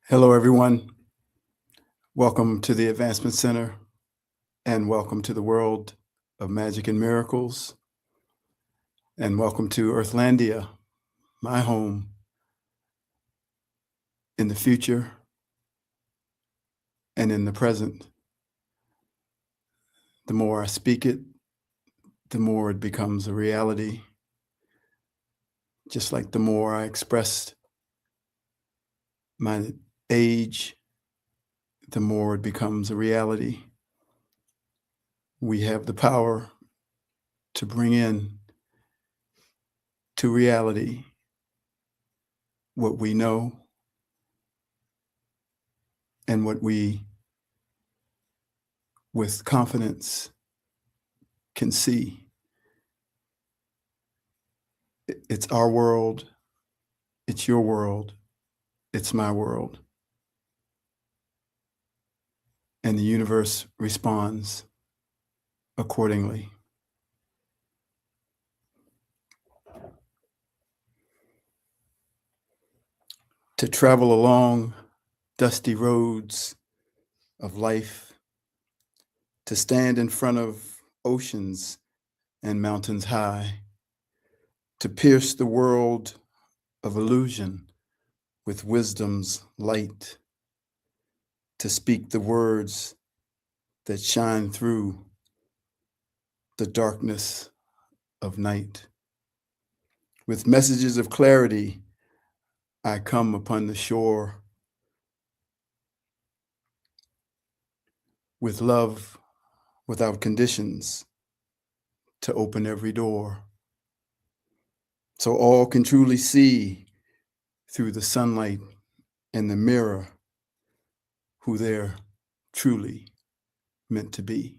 Hello, everyone. Welcome to the Advancement Center and welcome to the world of magic and miracles. And welcome to Earthlandia, my home in the future and in the present. The more I speak it, the more it becomes a reality. Just like the more I expressed my age, the more it becomes a reality. We have the power to bring in to reality what we know and what we, with confidence, can see. It's our world, it's your world, it's my world. And the universe responds accordingly. To travel along dusty roads of life, to stand in front of oceans and mountains high, to pierce the world of illusion with wisdom's light, to speak the words that shine through the darkness of night. With messages of clarity, I come upon the shore. With love without conditions to open every door, so all can truly see through the sunlight and the mirror who they're truly meant to be.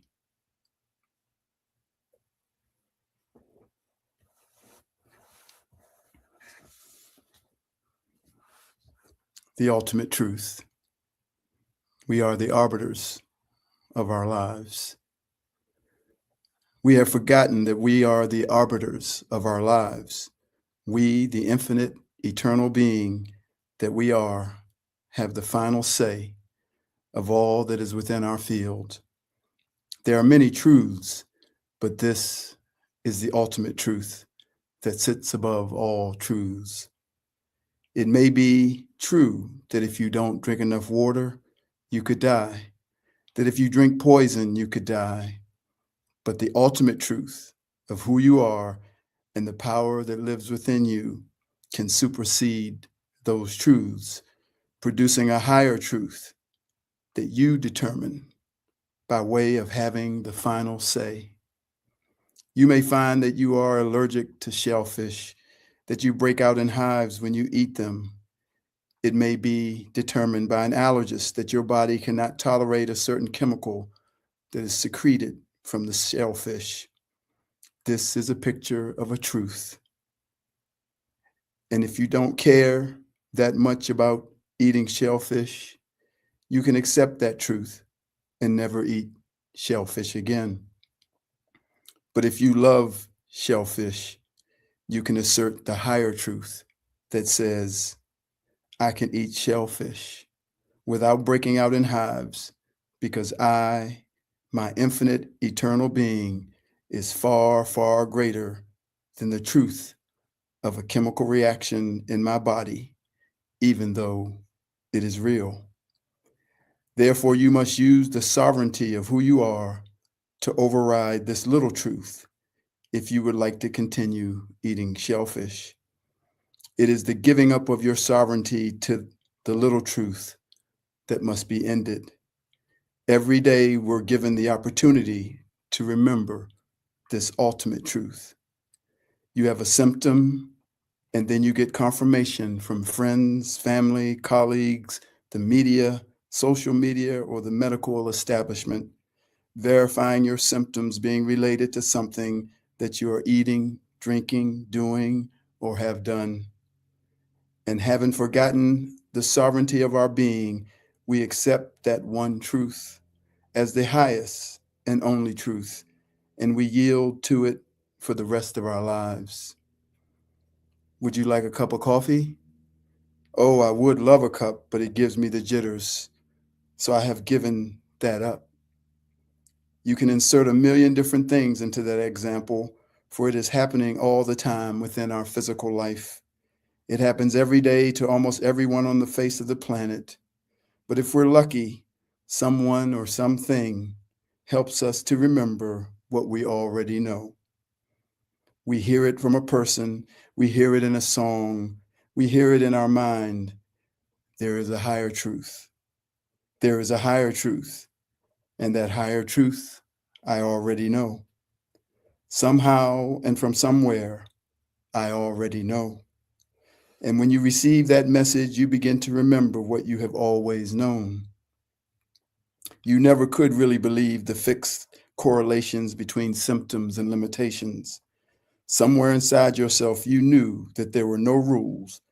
The ultimate truth. We are the arbiters of our lives. We have forgotten that we are the arbiters of our lives. We, the infinite, eternal being that we are, have the final say of all that is within our field. There are many truths, but this is the ultimate truth that sits above all truths. It may be true that if you don't drink enough water, you could die, that if you drink poison, you could die. But the ultimate truth of who you are and the power that lives within you can supersede those truths, producing a higher truth that you determine by way of having the final say. You may find that you are allergic to shellfish, that you break out in hives when you eat them. It may be determined by an allergist that your body cannot tolerate a certain chemical that is secreted from the shellfish. This is a picture of a truth. And if you don't care that much about eating shellfish, you can accept that truth and never eat shellfish again. But if you love shellfish, you can assert the higher truth that says, I can eat shellfish without breaking out in hives because I, my infinite eternal being, is far, far greater than the truth of a chemical reaction in my body, even though it is real. Therefore, you must use the sovereignty of who you are to override this little truth if you would like to continue eating shellfish. It is the giving up of your sovereignty to the little truth that must be ended. Every day we're given the opportunity to remember this ultimate truth. You have a symptom, and then you get confirmation from friends, family, colleagues, the media, social media, or the medical establishment, verifying your symptoms being related to something that you are eating, drinking, doing, or have done. And having forgotten the sovereignty of our being, we accept that one truth as the highest and only truth, and we yield to it for the rest of our lives. Would you like a cup of coffee? Oh, I would love a cup, but it gives me the jitters. So I have given that up. You can insert a million different things into that example, for it is happening all the time within our physical life. It happens every day to almost everyone on the face of the planet. But if we're lucky, someone or something helps us to remember what we already know. We hear it from a person, we hear it in a song, we hear it in our mind. There is a higher truth. There is a higher truth, and that higher truth I already know. Somehow and from somewhere, I already know. And when you receive that message, you begin to remember what you have always known. You never could really believe the fixed correlations between symptoms and limitations. Somewhere inside yourself, you knew that there were no rules,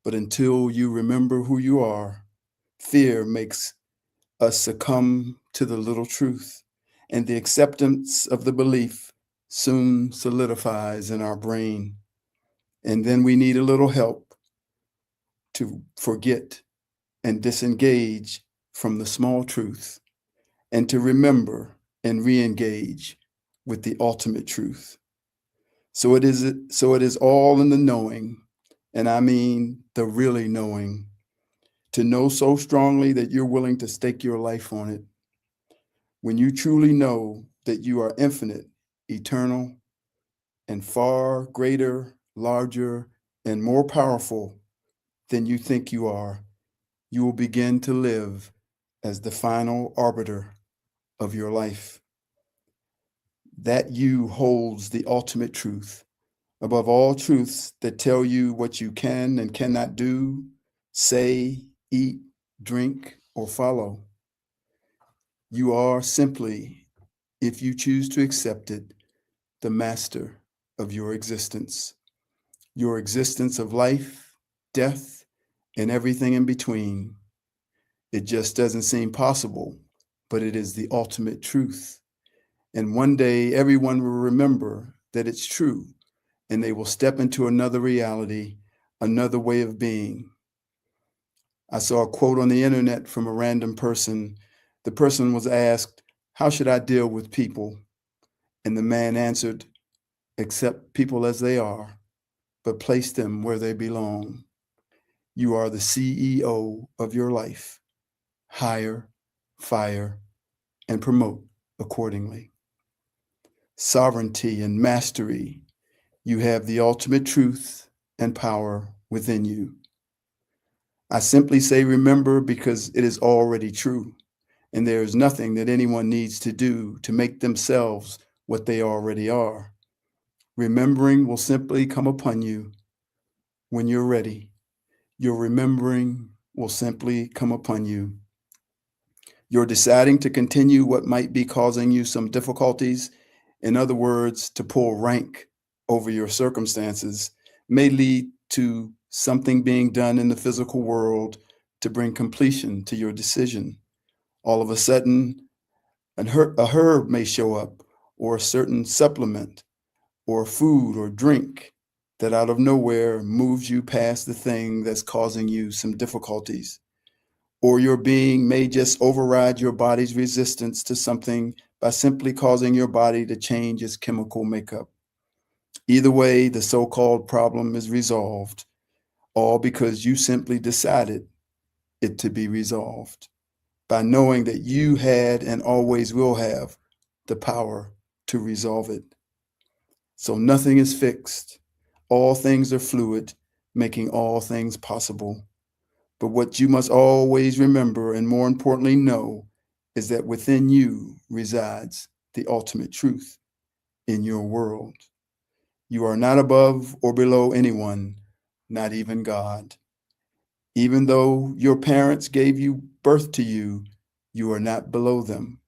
but until you remember who you are, fear makes us succumb to the little truth, and the acceptance of the belief soon solidifies in our brain. And then we need a little help to forget and disengage from the small truth and to remember and re-engage with the ultimate truth. So it is all in the knowing, and I mean the really knowing, to know so strongly that you're willing to stake your life on it. When you truly know that you are infinite, eternal, and far greater, larger, and more powerful than you think you are, you will begin to live as the final arbiter of your life. That you holds the ultimate truth above all truths that tell you what you can and cannot do, say, eat, drink, or follow. You are simply, if you choose to accept it, the master of your existence of life, death, and everything in between. It just doesn't seem possible, but it is the ultimate truth. And one day, everyone will remember that it's true, and they will step into another reality, another way of being. I saw a quote on the internet from a random person. The person was asked, "How should I deal with people?" And the man answered, "Accept people as they are, but place them where they belong. You are the CEO of your life. Hire, fire, and promote accordingly." Sovereignty and mastery. You have the ultimate truth and power within you. I simply say remember because it is already true, and there is nothing that anyone needs to do to make themselves what they already are. Remembering will simply come upon you when you're ready. Your remembering will simply come upon you. You're deciding to continue what might be causing you some difficulties. In other words, to pull rank over your circumstances may lead to something being done in the physical world to bring completion to your decision. All of a sudden, a herb may show up, or a certain supplement, or food or drink that out of nowhere moves you past the thing that's causing you some difficulties. Or your being may just override your body's resistance to something by simply causing your body to change its chemical makeup. Either way, the so-called problem is resolved, all because you simply decided it to be resolved by knowing that you had and always will have the power to resolve it. So nothing is fixed. All things are fluid, making all things possible. But what you must always remember, and more importantly know, is that within you resides the ultimate truth in your world. You are not above or below anyone, not even God. Even though your parents gave you birth to you, you are not below them.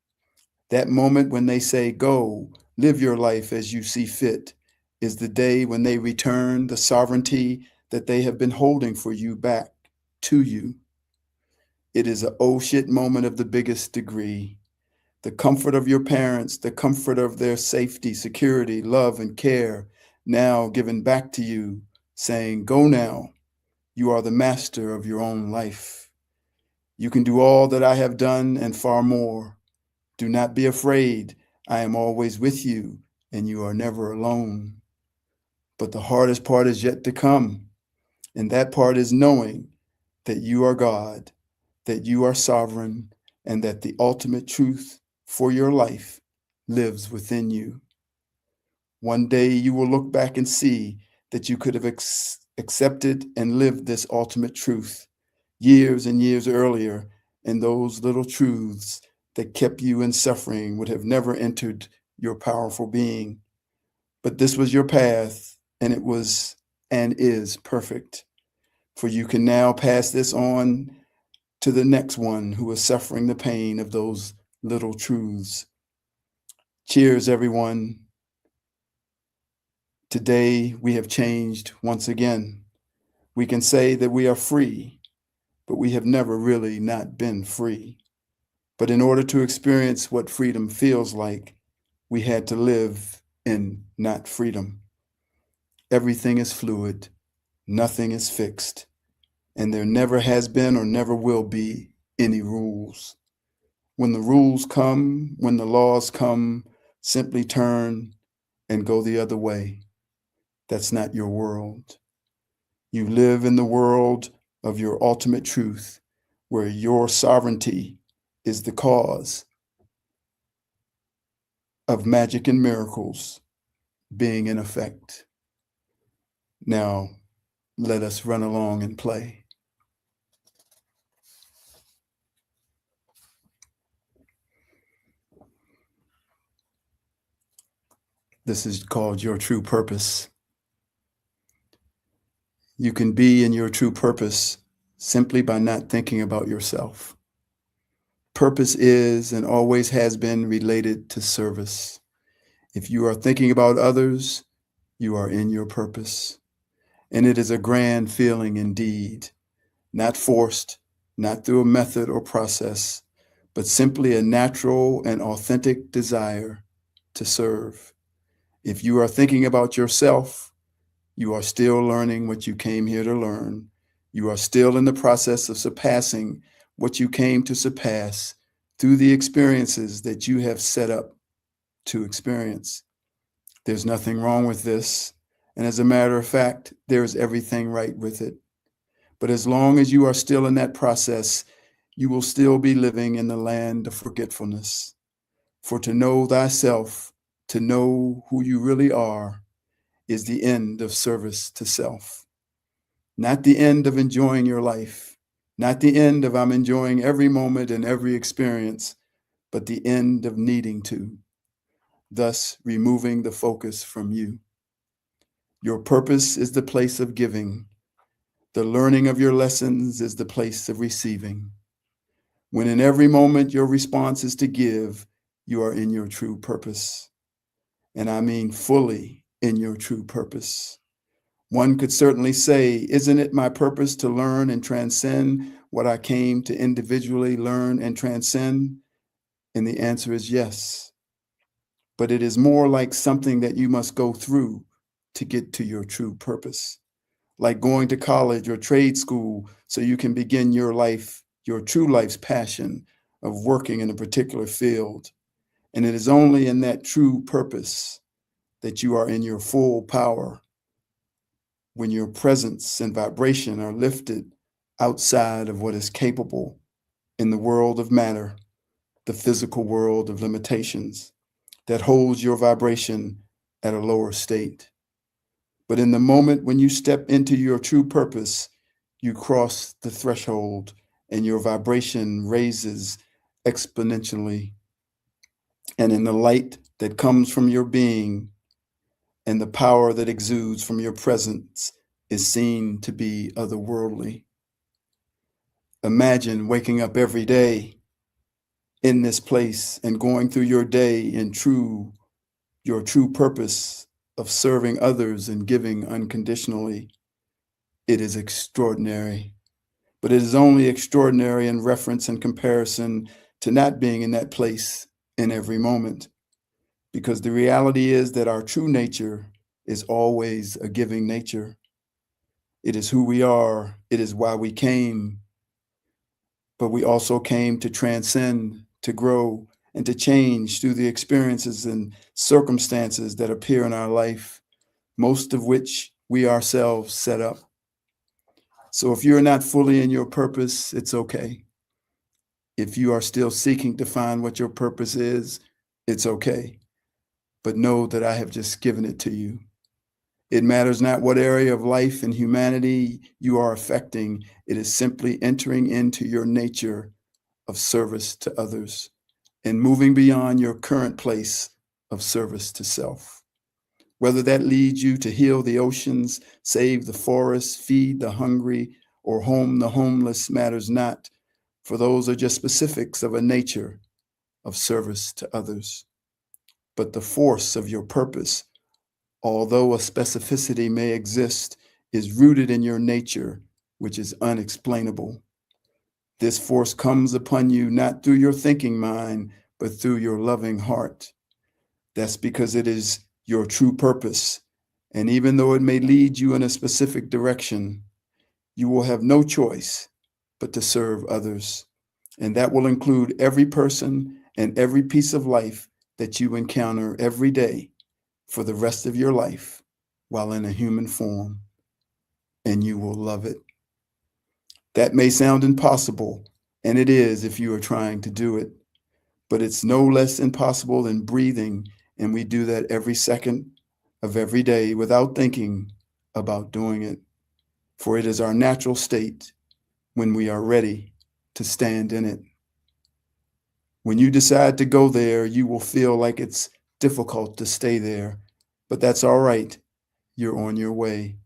That moment when they say, "Go, live your life as you see fit," is the day when they return the sovereignty that they have been holding for you back to you. It is a oh shit moment of the biggest degree. The comfort of your parents, the comfort of their safety, security, love, and care, now given back to you, saying, "Go now. You are the master of your own life. You can do all that I have done and far more. Do not be afraid. I am always with you, and you are never alone. But the hardest part is yet to come, and that part is knowing that you are God, that you are sovereign, and that the ultimate truth for your life lives within you. One day you will look back and see that you could have accepted and lived this ultimate truth years and years earlier, and those little truths that kept you in suffering would have never entered your powerful being. But this was your path, and it was and is perfect. For you can now pass this on to the next one who is suffering the pain of those little truths. Cheers, everyone. Today we have changed once again. We can say that we are free, but we have never really not been free. But in order to experience what freedom feels like, we had to live in not freedom. Everything is fluid, nothing is fixed, and there never has been or never will be any rules. When the rules come, when the laws come, simply turn and go the other way. That's not your world. You live in the world of your ultimate truth, where your sovereignty is the cause of magic and miracles being in effect. Now, let us run along and play. This is called your true purpose. You can be in your true purpose simply by not thinking about yourself. Purpose is and always has been related to service. If you are thinking about others, you are in your purpose. And it is a grand feeling indeed, not forced, not through a method or process, but simply a natural and authentic desire to serve. If you are thinking about yourself, you are still learning what you came here to learn. You are still in the process of surpassing what you came to surpass through the experiences that you have set up to experience. There's nothing wrong with this. And as a matter of fact, there is everything right with it. But as long as you are still in that process, you will still be living in the land of forgetfulness. For to know thyself, to know who you really are, is the end of service to self. Not the end of enjoying your life, not the end of I'm enjoying every moment and every experience, but the end of needing to, thus removing the focus from you. Your purpose is the place of giving. The learning of your lessons is the place of receiving. When in every moment your response is to give, you are in your true purpose. And I mean fully in your true purpose. One could certainly say, isn't it my purpose to learn and transcend what I came to individually learn and transcend? And the answer is yes. But it is more like something that you must go through to get to your true purpose. Like going to college or trade school so you can begin your life, your true life's passion of working in a particular field. And it is only in that true purpose that you are in your full power, when your presence and vibration are lifted outside of what is capable in the world of matter, the physical world of limitations that holds your vibration at a lower state. But in the moment when you step into your true purpose, you cross the threshold and your vibration raises exponentially. And in the light that comes from your being and the power that exudes from your presence is seen to be otherworldly. Imagine waking up every day in this place and going through your day in your true purpose of serving others and giving unconditionally. It is extraordinary, but it is only extraordinary in reference and comparison to not being in that place in every moment, because the reality is that our true nature is always a giving nature. It is who we are. It is why we came. But we also came to transcend, to grow, and to change through the experiences and circumstances that appear in our life, most of which we ourselves set up. So if you're not fully in your purpose, it's okay. If you are still seeking to find what your purpose is, it's okay. But know that I have just given it to you. It matters not what area of life and humanity you are affecting. It is simply entering into your nature of service to others and moving beyond your current place of service to self. Whether that leads you to heal the oceans, save the forests, feed the hungry, or home the homeless matters not, for those are just specifics of a nature of service to others. But the force of your purpose, although a specificity may exist, is rooted in your nature, which is unexplainable. This force comes upon you not through your thinking mind, but through your loving heart. That's because it is your true purpose. And even though it may lead you in a specific direction, you will have no choice but to serve others. And that will include every person and every piece of life that you encounter every day for the rest of your life while in a human form. And you will love it. That may sound impossible, and it is if you are trying to do it, but it's no less impossible than breathing, and we do that every second of every day without thinking about doing it, for it is our natural state when we are ready to stand in it. When you decide to go there, you will feel like it's difficult to stay there, but that's all right. You're on your way.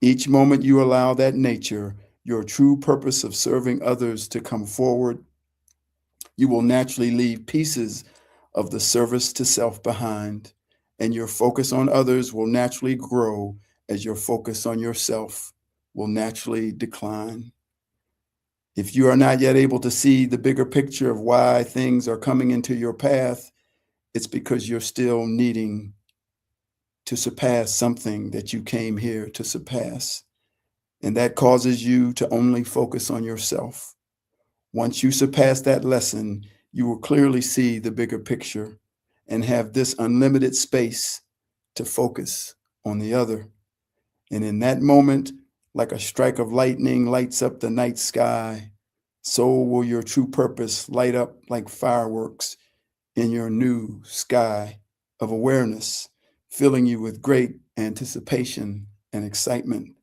Each moment you allow that nature, your true purpose of serving others, to come forward, you will naturally leave pieces of the service to self behind, and your focus on others will naturally grow as your focus on yourself will naturally decline. If you are not yet able to see the bigger picture of why things are coming into your path, it's because you're still needing to surpass something that you came here to surpass. And that causes you to only focus on yourself. Once you surpass that lesson, you will clearly see the bigger picture and have this unlimited space to focus on the other. And in that moment, like a strike of lightning lights up the night sky, so will your true purpose light up like fireworks in your new sky of awareness, filling you with great anticipation and excitement.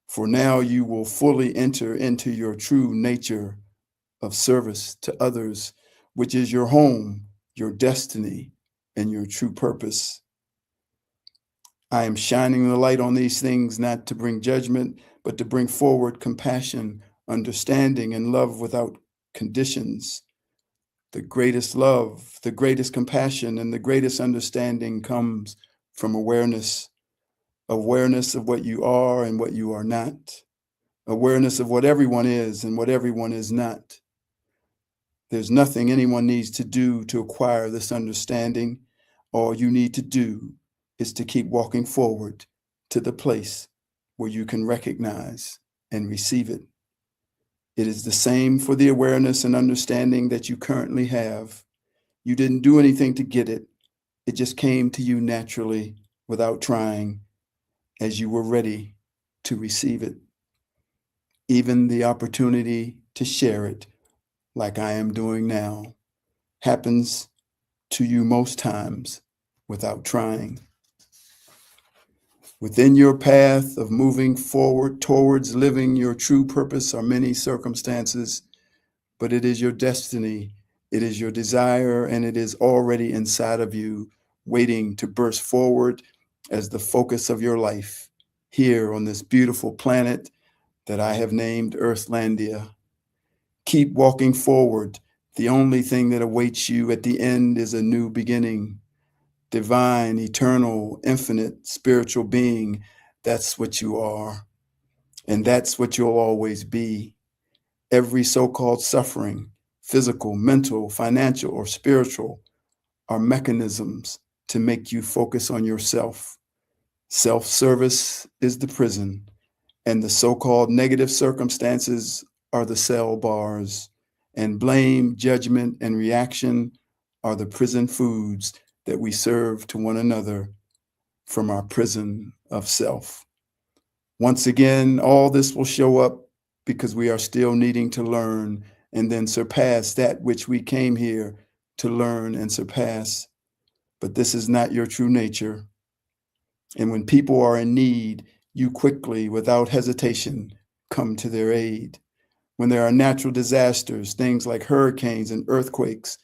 For now you will fully enter into your true nature of service to others, which is your home, your destiny, and your true purpose. I am shining the light on these things not to bring judgment, but to bring forward compassion, understanding, and love without conditions. The greatest love, the greatest compassion, and the greatest understanding comes from awareness of what you are and what you are not, awareness of what everyone is and what everyone is not. There's nothing anyone needs to do to acquire this understanding. All you need to do is to keep walking forward to the place where you can recognize and receive it. It is the same for the awareness and understanding that you currently have. You didn't do anything to get it. It just came to you naturally without trying as you were ready to receive it. Even the opportunity to share it, like I am doing now, happens to you most times without trying. Within your path of moving forward towards living your true purpose are many circumstances, but it is your destiny, it is your desire, and it is already inside of you, waiting to burst forward as the focus of your life here on this beautiful planet that I have named Earthlandia. Keep walking forward. The only thing that awaits you at the end is a new beginning. Divine, eternal, infinite, spiritual being, that's what you are. And that's what you'll always be. Every so-called suffering, physical, mental, financial, or spiritual, are mechanisms to make you focus on yourself. Self-service is the prison, and the so-called negative circumstances are the cell bars, and blame, judgment, and reaction are the prison foods that we serve to one another from our prison of self. Once again, all this will show up because we are still needing to learn and then surpass that which we came here to learn and surpass. But this is not your true nature. And when people are in need, you quickly, without hesitation, come to their aid. When there are natural disasters, things like hurricanes and earthquakes,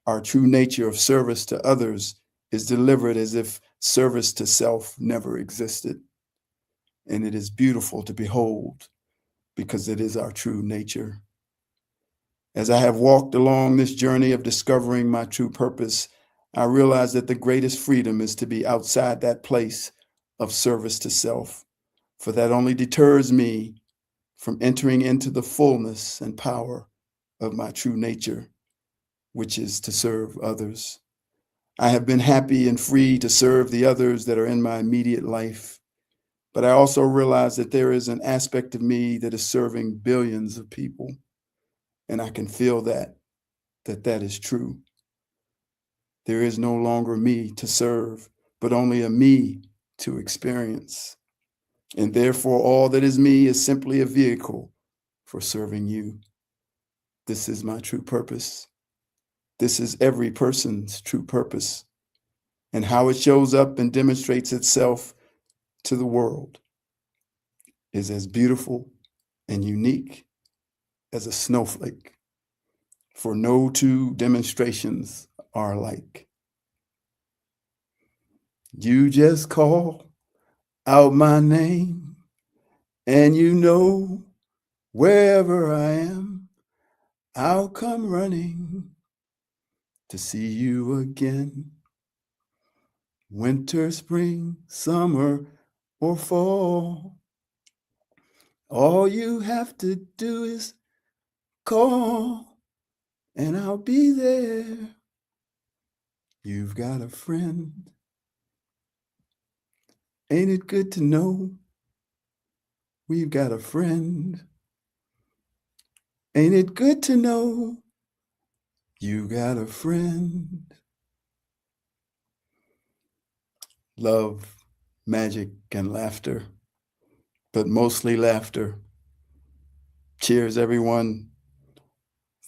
our true nature of service to others is delivered as if service to self never existed. And it is beautiful to behold because it is our true nature. As I have walked along this journey of discovering my true purpose, I realize that the greatest freedom is to be outside that place of service to self, for that only deters me from entering into the fullness and power of my true nature, which is to serve others. I have been happy and free to serve the others that are in my immediate life, but I also realize that there is an aspect of me that is serving billions of people, and I can feel that is true. There is no longer me to serve, but only a me to experience. And therefore, all that is me is simply a vehicle for serving you. This is my true purpose. This is every person's true purpose. And how it shows up and demonstrates itself to the world is as beautiful and unique as a snowflake. For no two demonstrations are alike. You just call out my name, and you know wherever I am, I'll come running to see you again. Winter, spring, summer, or fall, all you have to do is call, and I'll be there. You've got a friend. Ain't it good to know we've got a friend? Ain't it good to know you got a friend? Love, magic, and laughter, but mostly laughter. Cheers, everyone.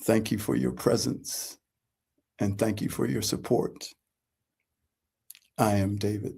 Thank you for your presence, and thank you for your support. I am David.